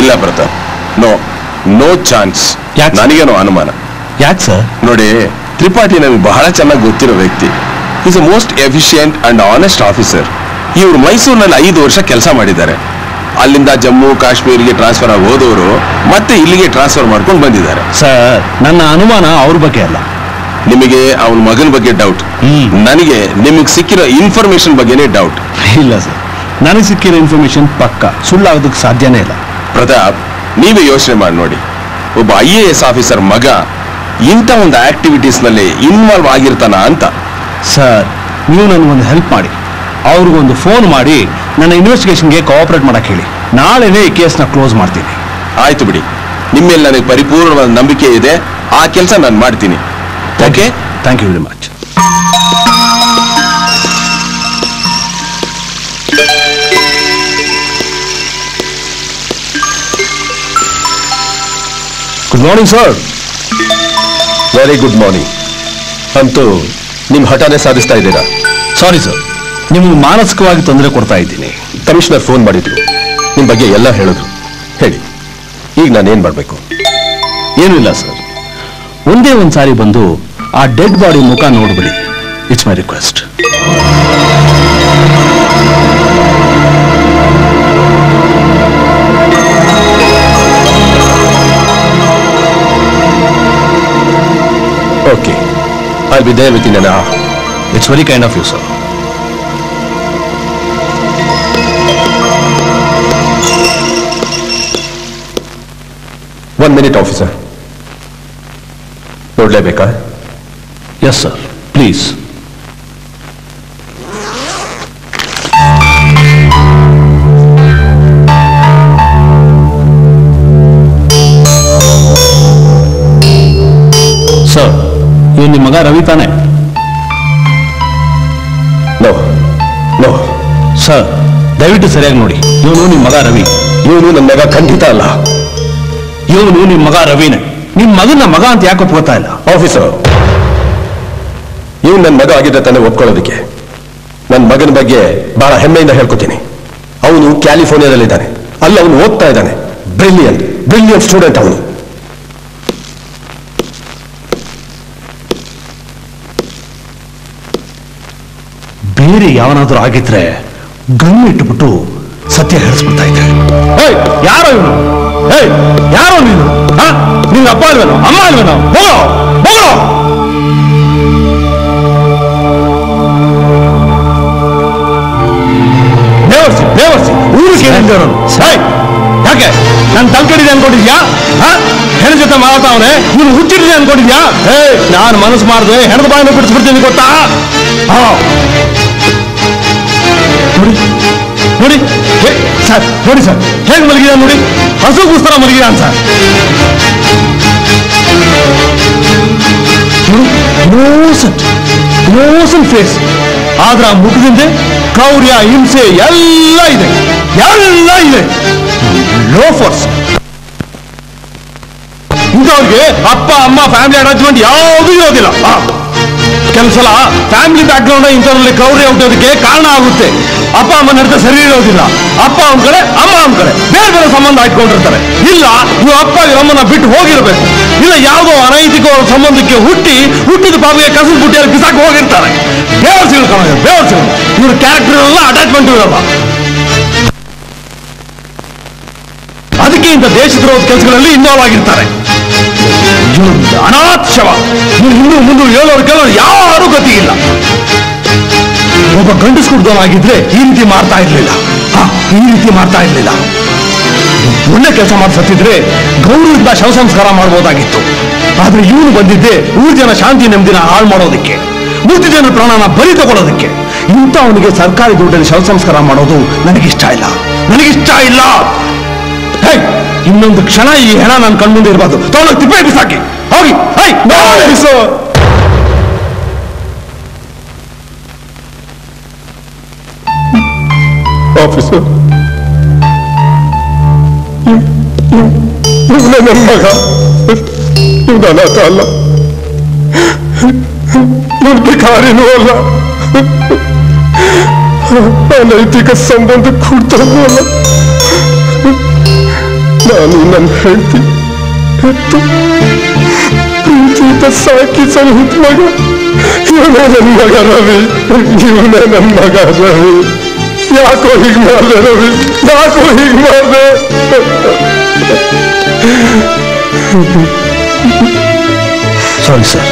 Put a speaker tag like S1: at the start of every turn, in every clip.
S1: ಇಲ್ಲ Pratap, no chance. ನನಗೇನೋ ಅನುಮಾನ.
S2: ಯಾಕೆ ಸರ್?
S1: ನೋಡಿ, ತ್ರಿಪಾಠಿ ನನಗೆ ಬಹಳ ಚೆನ್ನಾಗಿ ಗೊತ್ತಿರೋ ವ್ಯಕ್ತಿ. Is a most efficient and honest officer. ಇವರು ಮೈಸೂರಿನಲ್ಲಿ 5 ವರ್ಷ ಕೆಲಸ ಮಾಡಿದ್ದಾರೆ. ಅಲ್ಲಿಂದ ಜಮ್ಮು ಕಾಶ್ಮೀರ್ಗೆ ಟ್ರಾನ್ಸ್ಫರ್ ಆಗಿ ಹೋದವರು ಮತ್ತೆ ಇಲ್ಲಿಗೆ ಟ್ರಾನ್ಸ್ಫರ್ ಮಾಡ್ಕೊಂಡು ಬಂದಿದ್ದಾರೆ.
S2: ಸರ್, ನನ್ನ ಅನುಮಾನ ಅವ್ರ ಬಗ್ಗೆ ಅಲ್ಲ.
S1: ನಿಮಗೆ ಅವನ ಮಗನ ಬಗ್ಗೆ ಡೌಟ್, ನನಗೆ ನಿಮಗೆ ಸಿಕ್ಕಿರೋ ಇನ್ಫಾರ್ಮೇಶನ್ ಬಗ್ಗೆನೇ ಡೌಟ್.
S2: ಇಲ್ಲ ಸರ್, ನನಗೆ ಸಿಕ್ಕಿರೋ ಇನ್ಫಾರ್ಮೇಶನ್ ಪಕ್ಕ, ಸುಳ್ಳಾಗೋದಕ್ಕೆ ಸಾಧ್ಯನೇ ಇಲ್ಲ.
S1: ಪ್ರತಾಪ್, ನೀವೇ ಯೋಚನೆ ಮಾಡಿ ನೋಡಿ, ಒಬ್ಬ IAS ಆಫೀಸರ್ ಮಗ ಇಂಥ ಒಂದು ಆಕ್ಟಿವಿಟೀಸ್ ನಲ್ಲಿ ಇನ್ವಾಲ್ವ್ ಆಗಿರ್ತಾನ ಅಂತ.
S2: ಸರ್, ನೀವು ನನಗೊಂದು ಹೆಲ್ಪ್ ಮಾಡಿ, ಅವ್ರಿಗೊಂದು ಫೋನ್ ಮಾಡಿ ನನ್ನ ಇನ್ವೆಸ್ಟಿಗೇಷನ್ಗೆ ಕೋಆಪರೇಟ್ ಮಾಡಕ್ಕೆ ಹೇಳಿ. ನಾಳೆನೇ ಈ ಕೇಸ್ನ ಕ್ಲೋಸ್ ಮಾಡ್ತೀನಿ.
S1: ಆಯ್ತು ಬಿಡಿ, ನಿಮ್ಮೇಲೆ ನನಗೆ ಪರಿಪೂರ್ಣವಾದ ನಂಬಿಕೆ ಇದೆ. ಆ ಕೆಲಸ ನಾನು ಮಾಡ್ತೀನಿ. Okay,
S2: thank you very much.
S3: Good morning sir. Very good morning. ಅಂತೂ ನಿಮ್ಮ ಹಠಾನೇ ಸಾಧಿಸ್ತಾ ಇದ್ದೀರಾ.
S2: ಸಾರಿ ಸರ್, ನಿಮಗೆ ಮಾನಸಿಕವಾಗಿ ತೊಂದರೆ ಕೊಡ್ತಾ ಇದ್ದೀನಿ.
S3: ಕಮಿಷನರ್ ಫೋನ್ ಮಾಡಿದ್ರು, ನಿಮ್ಮ ಬಗ್ಗೆ ಎಲ್ಲ ಹೇಳಿದ್ರು. ಹೇಳಿ, ಈಗ ನಾನೇನ್ ಮಾಡಬೇಕು?
S2: ಏನೂ ಇಲ್ಲ ಸರ್, ಒಂದೇ ಒಂದು ಸಾರಿ ಬಂದು ಆ ಡೆಡ್ ಬಾಡಿ ಮುಖ ನೋಡ್ಬಿಡಿ. It's my request.
S3: Okay, I'll be there within an hour.
S2: It's very kind of you, sir.
S3: One minute, officer. ನೋಡ್ಲೇಬೇಕಾ?
S2: Yes, sir. Please. Sir, ಇವ್ ನಿಮ್ಮ ಮಗ ರವಿ ತಾನೆ?
S3: ನೋ
S2: ಸರ್, ದಯವಿಟ್ಟು ಸರಿಯಾಗಿ ನೋಡಿ. ಇವನು ನಿಮ್ಮ ಮಗ ರವಿ.
S3: ಇವನು ನನ್ನ ಮಗ ಖಂಡಿತ ಅಲ್ಲ.
S2: ಇವನು ನಿಮ್ಮ ಮಗ ರವಿನೇ. ನಿಮ್ಮ ಮಗನ ಮಗ ಅಂತ ಯಾಕೆ ಒಪ್ಕೋತಾ ಇಲ್ಲ?
S3: ಆಫೀಸರ್, ಇವನು ನನ್ನ ಮಗ ಆಗಿದ್ದ ತಾನೇ ಒಪ್ಕೊಳ್ಳೋದಕ್ಕೆ. ನನ್ನ ಮಗನ ಬಗ್ಗೆ ಬಹಳ ಹೆಮ್ಮೆಯಿಂದ ಹೇಳ್ಕೊತೀನಿ. ಅವನು ಕ್ಯಾಲಿಫೋರ್ನಿಯಾದಲ್ಲಿದ್ದಾನೆ, ಅಲ್ಲಿ ಅವನು ಓದ್ತಾ ಇದ್ದಾನೆ. ಬ್ರಿಲಿಯಂಟ್ ಸ್ಟೂಡೆಂಟ್ ಅವನು.
S2: ಬೇರೆ ಯಾವನಾದ್ರೂ ಆಗಿದ್ರೆ ಗಣ್ಣು ಇಟ್ಟುಬಿಟ್ಟು ಸತ್ಯ ಹೇಳಿಸ್ಬಿಡ್ತಾ ಇದ್ದೆ. ಯಾರೋ ಇವನು? ಯಾರೋ ನೀನು? ನಿನ್ನ ಅಪ್ಪ ಅಲ್ವೇನೋ, ಅಮ್ಮ ಅಲ್ವೇನೋ? ಹೋಗೋ ಹೋಗೋ. ಬೇವರ್ಸಿ ಊರಿಗೆ ಹೇಳಿದ್ದವನು. ಯಾಕೆ ನಾನು ತಲ್ಕಡಿದೆ ಅನ್ಕೊಂಡಿದ್ಯಾ? ಹೆಣ ಜೊತೆ ಮಾತಾವನೆ, ನೀನು ಹುಚ್ಚಿಡಿದೆ ಅನ್ಕೊಂಡಿದ್ಯಾ? ನಾನು ಮನಸ್ಸು ಮಾಡಿದ್ರೆ ಹೆಣದ ಬಾಯಿನ ಬಿಡಿಸ್ಬಿಡ್ತೀನಿ, ಗೊತ್ತಾ? ನೋಡಿ ಸರ್, ನೋಡಿ ಸರ್, ಹೇಗೆ ಮಲಗಿದ ನೋಡಿ. ಹಸುಗೋಸ್ಕರ ಮಲಗಿದಾನ್ ಸರ್. ಇನ್ನೋಸೆಂಟ್ ಫೇಸ್, ಆದ್ರ ಆ ಮುಖದಿಂದ ಕ್ರೌರ್ಯ, ಹಿಂಸೆ ಎಲ್ಲ ಇದೆ. ಲೋಫರ್ಸ್ ಇಂಥವ್ರಿಗೆ ಅಪ್ಪ ಅಮ್ಮ ಫ್ಯಾಮಿಲಿ ಅಟ್ಯಾಚ್ಮೆಂಟ್ ಯಾವುದೂ ಇರೋದಿಲ್ಲ. ಕೆಲಸಲ ಫ್ಯಾಮಿಲಿ ಬ್ಯಾಕ್ ಗ್ರೌಂಡ್ ಇಂಥವ್ರಲ್ಲಿ ಕ್ರೌರ್ಯ ಹುಟ್ಟೋದಕ್ಕೆ ಕಾರಣ ಆಗುತ್ತೆ. ಅಪ್ಪ ಅಮ್ಮ ನಡತೆ ಸರಿ ಇರೋದಿಲ್ಲ. ಅಪ್ಪ ಅವನ ಕಡೆ, ಅಮ್ಮ ಅವನ ಕಡೆ ಬೇರೆ ಸಂಬಂಧ ಇಟ್ಕೊಂಡಿರ್ತಾರೆ. ಇಲ್ಲ, ನೀವು ಅಪ್ಪ ಅಮ್ಮನ ಬಿಟ್ಟು ಹೋಗಿರ್ಬೇಕು. ಇಲ್ಲ, ಯಾವುದೋ ಅನೈತಿಕ ಸಂಬಂಧಕ್ಕೆ ಹುಟ್ಟಿದ ಪಾಪಿಗೆ ಕಸದ ಬುಟ್ಟಿಯಲ್ಲಿ ಬಿಸಾಕಿ ಹೋಗಿರ್ತಾರೆ. ಬೇವರ್ಸಿಗಳು ಇವ್ರ ಕ್ಯಾರೆಕ್ಟರ್ ಇರಲ್ಲ, ಅಟ್ಯಾಚ್ಮೆಂಟ್ ಇರಲ್ಲ. ಅದಕ್ಕೆ ಇಂಥ ದೇಶದ್ರೋಹದ ಕೆಲಸಗಳಲ್ಲಿ ಇನ್ವಾಲ್ವ್ ಆಗಿರ್ತಾರೆ. ಅನಾಥ ಶವ. ಹಿಂದೂ ಮುಂದೆ ಹೇಳೋರು ಕೆಲವರು ಯಾರೂ ಗತಿಯಿಲ್ಲ. ಒಬ್ಬ ಗಂಡಸು ಕುಡ್ದವನಾಗಿದ್ರೆ ಈ ರೀತಿ ಮಾಡ್ತಾ ಇರ್ಲಿಲ್ಲ. ಒಳ್ಳೆ ಕೆಲಸ ಮಾಡಿ ಸತ್ತಿದ್ರೆ ಗೌರವದಿಂದ ಶವ ಸಂಸ್ಕಾರ ಮಾಡ್ಬೋದಾಗಿತ್ತು. ಆದ್ರೆ ಇವನು ಬಂದಿದ್ದೆ ಊರು ಜನ ಶಾಂತಿ ನೆಮ್ಮದಿನ ಹಾಳು ಮಾಡೋದಕ್ಕೆ, 3 ಜನರ ಪ್ರಾಣನ ಬಲಿ ತಗೊಳ್ಳೋದಕ್ಕೆ. ಇಂಥವನಿಗೆ ಸರ್ಕಾರಿ ದುಡ್ಡಲ್ಲಿ ಶವ ಸಂಸ್ಕಾರ ಮಾಡೋದು ನನಗಿಷ್ಟ ಇಲ್ಲ. ಇನ್ನೊಂದು ಕ್ಷಣ ಈ ಹೆಣ ನಾನು ಕಣ್ಮುಂದೆ ಇರಬಾರ್ದು. ತಗೊಂಡೋಗಿ ತಿಪ್ಪೆ ಬಿಸಾಕಿ ಹೋಗಿ.
S3: ಆಫೀಸರ್, ನನ್ನ ಮಗ ಇವನು ಅನಾಥ ಅಲ್ಲ, ಭಿಕಾರಿನೂ ಅಲ್ಲ, ಅನೈತಿಕ ಸಂಬಂಧ ಕೂಡ್ತಾನೂ ಅಲ್ಲ. ನಾನು ನನ್ನ ಹೆಂಡತಿ ಹೆತ್ತು ಪ್ರೀತಿಯಿಂದ ಸಾಕಿ ಸಲಹುತ್ತ ಮಗ ಇವನೇ ನನ್ನ ಮಗ ರವಿ, ಇವನೇ ನನ್ನ ಮಗ ರವಿ. ಯಾಕೋ ಹೀಗೆ ಮಾಡಿದೆ ರವಿ, ಯಾಕೋ ಹೀಗೆ ಮಾಡಿದೆ?
S4: ಸಾರಿ ಸರ್,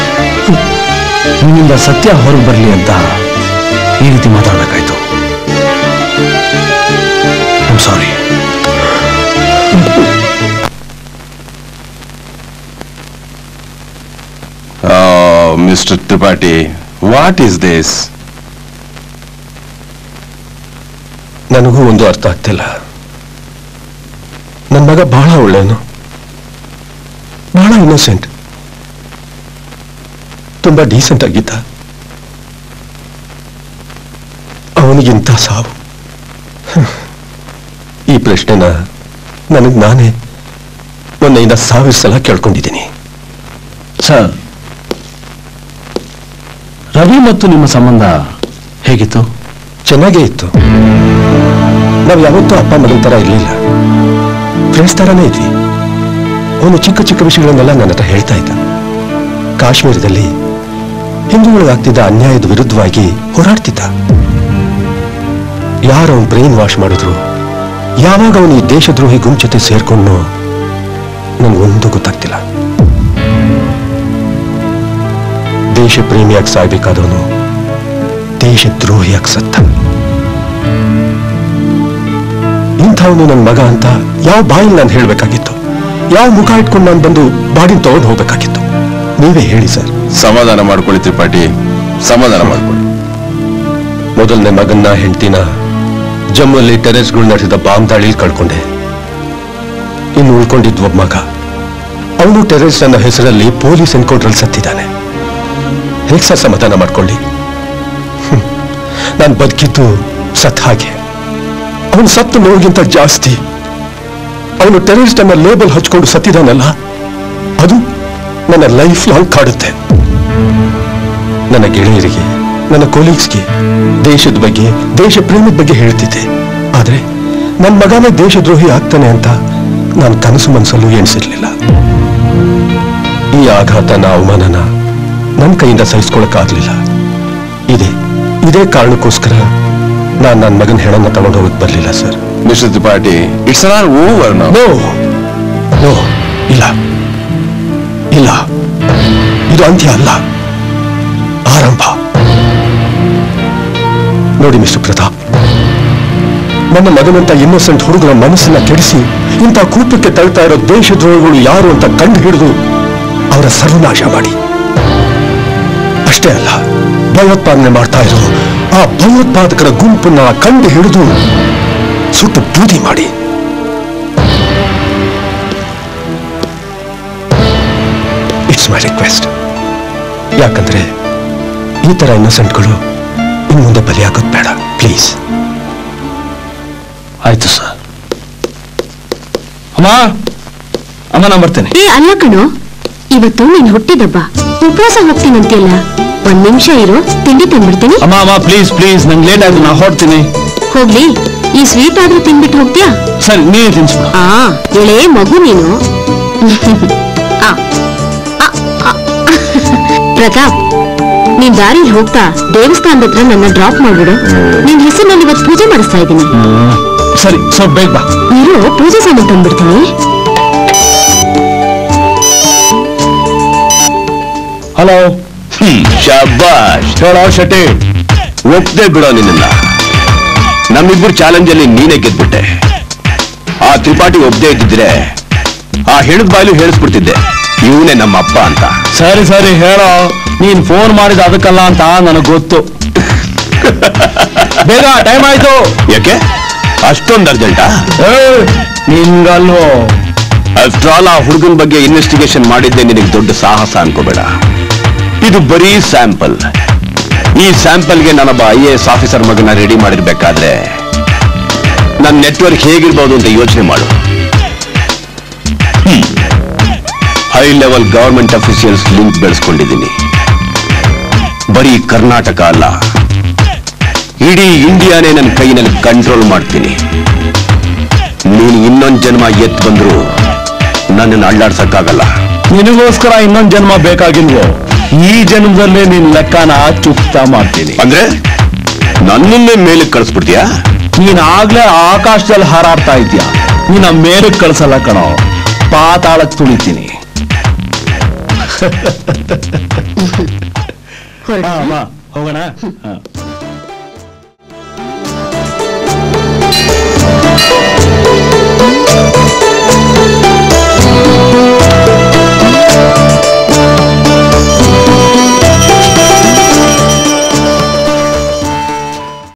S4: ನಿಮ್ಮಿಂದ ಸತ್ಯ ಹೊರಗೆ ಬರಲಿ ಅಂತ ಈ ರೀತಿ ಮಾತಾಡಬೇಕಾಯ್ತು. I am sorry.
S1: Mister Tripathi, what is this?
S3: ನನಗೂ ಒಂದು ಅರ್ಥ ಆಗ್ತಿಲ್ಲ. ನನ್ನ ಮಗ ಬಹಳ ಒಳ್ಳೆಯವನು, ಬಹಳ ಇನ್ನೋಸೆಂಟ್, ತುಂಬಾ ಡೀಸೆಂಟ್ ಆಗಿದ್ದ. ಅವನಿಗಿಂತ ಸಾವು. ಈ ಪ್ರಶ್ನೆನ ನನಗೆ ನಾನೇ ಮೊನ್ನೆಯಿಂದ 1000 ಸಲ ಕೇಳ್ಕೊಂಡಿದ್ದೀನಿ.
S4: ಸರ್, ರವಿ ಮತ್ತು ನಿಮ್ಮ ಸಂಬಂಧ ಹೇಗಿತ್ತು?
S3: ಚೆನ್ನಾಗೇ ಇತ್ತು. ನಾವು ಯಾವತ್ತೂ ಅಪ್ಪ ಮಗನ ತರ ಇರಲಿಲ್ಲ, ಫ್ರೆಂಡ್ಸ್ ತರಾನೇ ಇದ್ವಿ. ಅವನು ಚಿಕ್ಕ ಚಿಕ್ಕ ವಿಷಯಗಳನ್ನೆಲ್ಲ ನನ್ನ ಹತ್ರ ಹೇಳ್ತಾ ಇದ್ದ. ಕಾಶ್ಮೀರದಲ್ಲಿ ಹಿಂದೂಗಳಿಗಾಗ್ತಿದ್ದ ಅನ್ಯಾಯದ ವಿರುದ್ಧವಾಗಿ ಹೋರಾಡ್ತಿದ್ದ. ಯಾರು ಅವನು ಬ್ರೈನ್ ವಾಶ್ ಮಾಡಿದ್ರು, ಯಾವಾಗ ಅವನು ಈ ದೇಶದ್ರೋಹಿ ಗುಂಪು ಜೊತೆ ಸೇರ್ಕೊಂಡು ನನಗೊಂದು ಗೊತ್ತಾಗ್ತಿಲ್ಲ. ದೇಶ ಪ್ರೇಮಿಯಾಗಿ ಸಾಯ್ಬೇಕಾದವನು ದೇಶದ್ರೋಹಿಯಾಗಿ ಸತ್ತ. ಇಂಥವನು ನನ್ನ ಮಗ ಅಂತ ಯಾವ ಬಾಯಲ್ಲಿ ನಾನು ಹೇಳ್ಬೇಕಾಗಿತ್ತು? ಯಾವ ಮುಖ ಇಟ್ಕೊಂಡು ನಾನು ಬಂದು ಬಾಡಿನ ತಗೊಂಡು ಹೋಗ್ಬೇಕಾಗಿತ್ತು? ನೀವೇ ಹೇಳಿ ಸರ್.
S1: ಸಮಾಧಾನ ಮಾಡ್ಕೊಳ್ಳಿ ತ್ರಿಪಾಠಿ, ಸಮಾಧಾನ ಮಾಡ್ಕೊಳ್ಳಿ.
S3: ಮೊದಲನೇ ಮಗನ್ನ ಹೆಂಡತಿನ ಜಮ್ಮಲ್ಲಿ ಟೆರೆಸ್ಗಳು ನಡೆಸಿದ ಬಾಂಬ್ ದಾಳಿಲಿ ಕಳ್ಕೊಂಡೆ. ಇನ್ನು ಉಳ್ಕೊಂಡಿದ್ದ ಒಬ್ಬ ಮಗ, ಅವನು ಟೆರೆಸ್ ನನ್ನ ಹೆಸರಲ್ಲಿ ಪೊಲೀಸ್ ಎನ್ಕೌಂಟ್ರಲ್ಲಿ ಸತ್ತಿದ್ದಾನೆ. ಹೇಗೆ ಸರ್ ಸಮಾಧಾನ ಮಾಡ್ಕೊಳ್ಳಿ? ನಾನು ಬದುಕಿದ್ದು ಸತ್ ಹಾಗೆ. ಅವನು ಸತ್ತು ನೋವಿಗಿಂತ ಜಾಸ್ತಿ ಅವನು ಟೆರರಿಸ್ಟ್ ಅನ್ನ ಲೇಬಲ್ ಹಚ್ಕೊಂಡು ಸತ್ತಿದಾನಲ್ಲ, ಅದು ನನ್ನ ಲೈಫ್ ಲಾಂಗ್ ಕಾಡುತ್ತೆ. ನನ್ನ ಗೆಳೆಯರಿಗೆ, ನನ್ನ ಕೊಲೀಗ್ಸ್ಗೆ ದೇಶದ ಬಗ್ಗೆ, ದೇಶ ಪ್ರೇಮದ ಬಗ್ಗೆ ಹೇಳ್ತಿದ್ದೆ. ಆದ್ರೆ ನನ್ನ ಮಗನೇ ದೇಶದ್ರೋಹಿ ಆಗ್ತಾನೆ ಅಂತ ನಾನು ಕನಸು ಮನಸ್ಸಲ್ಲೂ ಎಣಿಸಿರ್ಲಿಲ್ಲ. ಈ ಆಘಾತನ, ಅವಮಾನನ ನನ್ನ ಕೈಯಿಂದ ಸಹಿಸ್ಕೊಳಕ್ಕಾಗ್ಲಿಲ್ಲ. ಇದೇ ಕಾರಣಕ್ಕೋಸ್ಕರ ನಾನು ನನ್ನ ಮಗನ ಹೆಣನ್ನ ತಗೊಂಡು ಹೋಗಕ್ ಬರ್ಲಿಲ್ಲ ಸರ್.
S1: Mister Tripathi, it's not over now.
S3: No, ಇಲ್ಲ, ಇದು ಅಂತ್ಯ ಅಲ್ಲ, ಆರಂಭ. ನೋಡಿ ಮಿಸ್ಟರ್ ಪ್ರತಾಪ್, ನನ್ನ ಮಗನಂತ ಇನ್ನೋಸೆಂಟ್ ಹುಡುಗರ ಮನಸ್ಸನ್ನ ಕೆಡಿಸಿ ಇಂಥ ಕೂಪಕ್ಕೆ ತಳ್ತಾ ಇರೋ ದೇಶದ್ರೋಹಿಗಳು ಯಾರು ಅಂತ ಕಂಡು ಹಿಡಿದು ಅವರ ಸರ್ವನಾಶ ಮಾಡಿ, ಅಷ್ಟೇ ಅಲ್ಲ, ಭಯೋತ್ಪಾದನೆ ಮಾಡ್ತಾ ಇರೋ ಆ ಭಯೋತ್ಪಾದಕರ ಗುಂಪನ್ನ ಕಂಡು ಹಿಡಿದು ಸುಟ್ಟು ಬೂದಿ ಮಾಡಿ. It's my request. ಯಾಕಂದ್ರೆ ಈ ತರ ಇನ್ನೋಸೆಂಟ್ಗಳು ಇನ್ನು ಮುಂದೆ ಬಲಿಯಾಗೋದು ಬೇಡ, ಪ್ಲೀಸ್.
S4: ಆಯ್ತು ಸರ್. ಅಮ್ಮ, ನಾನು ಬರ್ತೇನೆ.
S5: ಅಲ್ಲ ಕಣೋ, ಇವತ್ತು ನೀನ್ ಹುಟ್ಟಿದಬ್ಬ, ಉಪವಾಸ ಹೋಗ್ತೀನಂತೆಲ್ಲ. 1 ನಿಮಿಷ ಇರೋ, ತಿಂಡಿ ತಂದ್ಬಿಡ್ತೀನಿ.
S4: ಅಮ್ಮ ಪ್ಲೀಸ್, ನಂಗೆ ಲೇಟ್ ಆಯ್ತು, ನಾ ಹೊರಡ್ತೀನಿ.
S5: ಹೋಗ್ಲಿ, ಈ ಸ್ವೀಟ್ ಆದ್ರೂ ತಿನ್ಬಿಟ್ಟು ಹೋಗ್ತೀಯಾ?
S4: ಸರಿ, ನೀನೇ ತಿನ್ಸ್ಬಿಡು.
S5: ಎಳೆ ಮಗು ನೀನು. ಪ್ರತಾಪ್, ನೀನ್ ದಾರಿಲಿ ಹೋಗ್ತಾ ದೇವಸ್ಥಾನದ ಹತ್ರ ನನ್ನ ಡ್ರಾಪ್ ಮಾಡ್ಬಿಡು. ನಿನ್ ಹೆಸರಿನಲ್ಲಿ ಇವತ್ತು ಪೂಜೆ ಮಾಡಿಸ್ತಾ ಇದ್ದೀನಿ.
S4: ಸರಿ, ಸ್ವಲ್ಪ ಬೇಗ ಬಾ.
S5: ಇರೋ, ಪೂಜೆ ಸಾಮಾನು ತಂದ್ಬಿಡ್ತೀನಿ.
S4: ಹಲೋ.
S1: ಶಾಬಾಷ್.
S4: ಹೇಳೋ ಶೆಟ್ಟಿ.
S1: ಒಪ್ಪದೆ ಬಿಡೋ ನಿನ್ನ. ನಮ್ಮಿಬ್ಬರು ಚಾಲೆಂಜ್ ಅಲ್ಲಿ ನೀನೇ ಗೆದ್ಬಿಟ್ಟೆ. ಆ ತ್ರಿಪಾಠಿ ಒಪ್ಪದೆ ಇದ್ದಿದ್ರೆ ಆ ಹೇಳಿದ ಬಾಯ್ಲು ಹೇಳಿಸ್ಬಿಡ್ತಿದ್ದೆ, ಇವನೇ ನಮ್ಮ ಅಪ್ಪ ಅಂತ.
S4: ಸರಿ ಹೇಳೋ. ನೀನ್ ಫೋನ್ ಮಾಡಿದ ಅದಕ್ಕಲ್ಲ ಅಂತ ನನಗೆ ಗೊತ್ತು. ಬೇಗ, ಟೈಮ್ ಆಯ್ತು.
S1: ಯಾಕೆ ಅಷ್ಟೊಂದು ಅರ್ಜೆಂಟಾ?
S4: ನಿನ್ಗಲ್ವೋ.
S1: ಆಫ್ಟರ್ ಆಲ್, ಆ ಹುಡುಗನ ಬಗ್ಗೆ ಇನ್ವೆಸ್ಟಿಗೇಷನ್ ಮಾಡಿದ್ದೆ ನಿನಗೆ ದೊಡ್ಡ ಸಾಹಸ ಅನ್ಕೋಬೇಡ. ಇದು ಬರೀ ಸ್ಯಾಂಪಲ್. ಈ ಸ್ಯಾಂಪಲ್ಗೆ ನಾನೊಬ್ಬ IAS ಆಫೀಸರ್ ಮಗನ ರೆಡಿ ಮಾಡಿರ್ಬೇಕಾದ್ರೆ ನನ್ನ ನೆಟ್ವರ್ಕ್ ಹೇಗಿರ್ಬೋದು ಅಂತ ಯೋಚನೆ ಮಾಡು. High level government officials link ಬೆಳೆಸ್ಕೊಂಡಿದ್ದೀನಿ. ಬರೀ ಕರ್ನಾಟಕ ಅಲ್ಲ, ಇಡೀ ಇಂಡಿಯಾನೇ ನನ್ನ ಕೈನಲ್ಲಿ ಕಂಟ್ರೋಲ್ ಮಾಡ್ತೀನಿ.
S2: ನೀನು ಇನ್ನೊಂದು ಜನ್ಮ ಎತ್ತು ಬಂದ್ರು ನನ್ನನ್ನು ಅಳ್ಳಾಡ್ಸಕ್ಕಾಗಲ್ಲ.
S4: ನಿನಗೋಸ್ಕರ ಇನ್ನೊಂದು ಜನ್ಮ ಬೇಕಾಗಿಲ್ವೋ? ಈ ಜನ್ಮದಲ್ಲೇ ನಿನ್ ಲೆಕ್ಕನ ಚುಕ್ತಾ ಮಾಡ್ತೀನಿ.
S2: ಅಂದ್ರೆ ನನ್ನನ್ನೇ ಮೇಲಕ್ಕೆ ಕಳಿಸ್ಬಿಡ್ತೀಯಾ?
S4: ನೀನ್ ಆಗ್ಲೇ ಆಕಾಶದಲ್ಲಿ ಹಾರಾಡ್ತಾ ಇದ್ಯಾ. ನೀನ ಮೇಲಕ್ಕೆ ಕಳ್ಸಲ್ಲ ಕಣೋ, ಪಾತಾಳಕ್ಕೆ ತುಳಿತೀನಿ.
S5: ಹೊರಡು.
S4: ಹೋಗೋಣ.